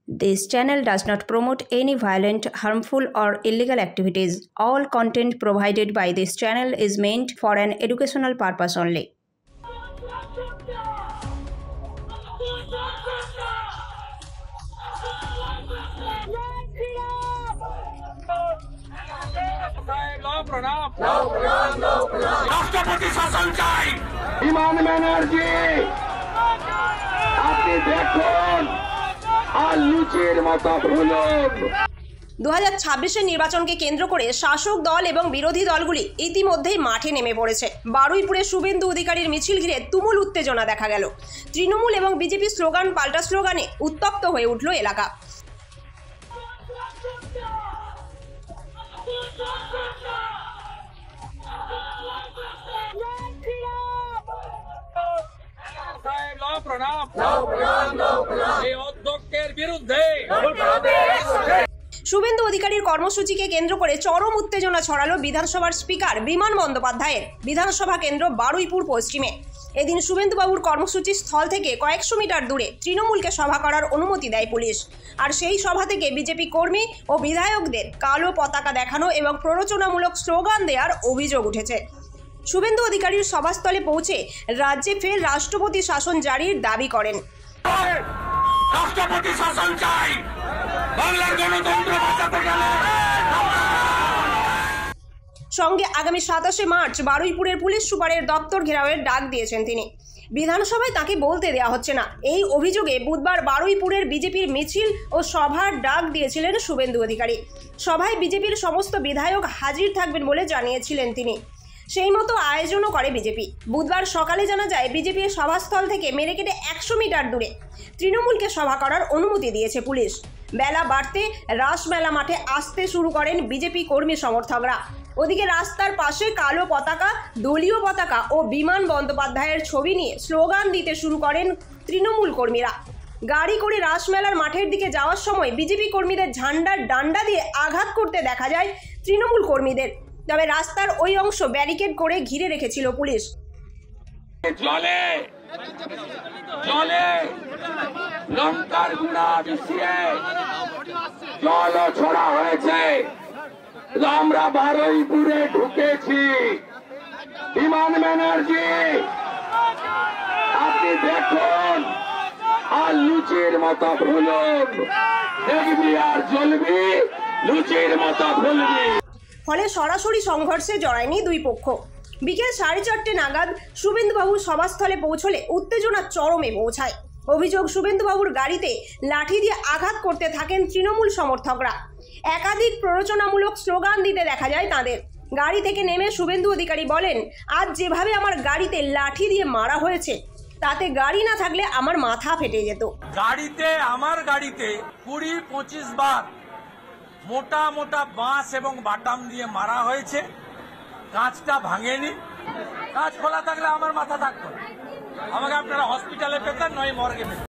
This channel does not promote any violent, harmful, or illegal activities. All content provided by this channel is meant for an educational purpose only. রাষ্ট্রপতি শাসন চাই। বিমান ব্যানার্জি আপনি দেখুন আর লুচির মতো ভুলুন। 2026-এর নির্বাচনকে কেন্দ্র করে শাসক দল এবং বিরোধী দলগুলি ইতিমধ্যেই মাঠে নেমে পড়েছে। বারুইপুরে শুভেন্দু অধিকারীর মিছিল ঘিরে তুমুল উত্তেজনা দেখা গেল। তৃণমূল এবং বিজেপি স্লোগান পাল্টা স্লোগানে উত্তপ্ত হয়ে উঠল এলাকা। শুভেন্দু অধিকারীর কর্মসূচিকে কেন্দ্র করে চরম উত্তেজনা ছড়ালো বিধানসভার স্পিকার বিমান বন্দ্যোপাধ্যায়ের বিধানসভা কেন্দ্র বারুইপুর পশ্চিমে। এদিন শুভেন্দুবাবুর কর্মসূচি স্থল থেকে কয়েকশো মিটার দূরে তৃণমূলকে সভা করার অনুমতি দেয় পুলিশ। আর সেই সভা থেকে বিজেপি কর্মী ও বিধায়কদের কালো পতাকা দেখানো এবং প্ররোচনামূলক স্লোগান দেওয়ার অভিযোগ উঠেছে। শুভেন্দু অধিকারীর সভাস্থলে পৌঁছে রাজ্যে ফের রাষ্ট্রপতি শাসন জারির দাবি করেন। রাষ্ট্রপতি শাসন চাই, বাংলার গণতন্ত্র বাঁচাতে গেলে। সঙ্গে আগামী 27শে মার্চ বারুইপুরের পুলিশ সুপারের দপ্তর ঘেরাওয়ের ডাক দিয়েছেন তিনি। বিধানসভায় তাকে বলতে দেওয়া হচ্ছে না, এই অভিযোগে বুধবার বারুইপুরের বিজেপির মিছিল ও সভার ডাক দিয়েছিলেন শুভেন্দু অধিকারী। সভায় বিজেপির সমস্ত বিধায়ক হাজির থাকবেন বলে জানিয়েছিলেন তিনি। সেই মতো আয়োজনও করে বিজেপি। বুধবার সকালে জানা যায় বিজেপির সভাস্থল থেকে মেরেকেটে 100 মিটার দূরে তৃণমূলকে সভা করার অনুমতি দিয়েছে পুলিশ। বেলা বাড়তে রাসমেলা মাঠে আসতে শুরু করেন বিজেপি কর্মী সমর্থকরা। ওদিকে রাস্তার পাশে কালো পতাকা, দলীয় পতাকা ও বিমান বন্দ্যোপাধ্যায়ের ছবি নিয়ে স্লোগান দিতে শুরু করেন তৃণমূল কর্মীরা। গাড়ি করে রাসমেলার মাঠের দিকে যাওয়ার সময় বিজেপি কর্মীদের ঝান্ডার ডান্ডা দিয়ে আঘাত করতে দেখা যায় তৃণমূল কর্মীদের। তবে রাস্তার ওই অংশ ব্যারিকেড করে ঘিরে রেখেছিল পুলিশ। জলে জলে লঙ্কার গুঁড়া মিশিয়ে জল ছড়া হয়েছে। আমরা বারুইপুরে ঢুকেছি। বিমান ব্যানার্জি আপনি দেখুন আর লুচির মতো ভুলুন। দেখবি আর জ্বলবি, লুচির মতো ভুলবি। ফলে সরাসরি সংঘর্ষে জড়ায়নি দুই পক্ষ। বিকেল 4:30 নাগাদ শুভেন্দুবাবু সভাস্থলে পৌঁছলে উত্তেজনা চরমে পৌঁছায়। অভিযোগ, শুভেন্দুবাবুর গাড়িতে লাঠি দিয়ে আঘাত করতে থাকেন তৃণমূল সমর্থকরা। একাধিক প্ররোচনামূলক স্লোগান দিতে দেখা যায় তাদের। গাড়ি থেকে নেমে শুভেন্দু অধিকারী বলেন, আজ যেভাবে আমার গাড়িতে লাঠি দিয়ে মারা হয়েছে তাতে গাড়ি না থাকলে আমার মাথা ফেটে যেত। আমার গাড়িতে 20-25 বার মোটা মোটা বাঁশ এবং বাটাম দিয়ে মারা হয়েছে। কাঁচটা ভাঙেনি। কাঁচ খোলা থাকলে আমার মাথা থাকতো। আমাকে আপনারা হসপিটালে পেতেন, নয় মর্গে পেতেন।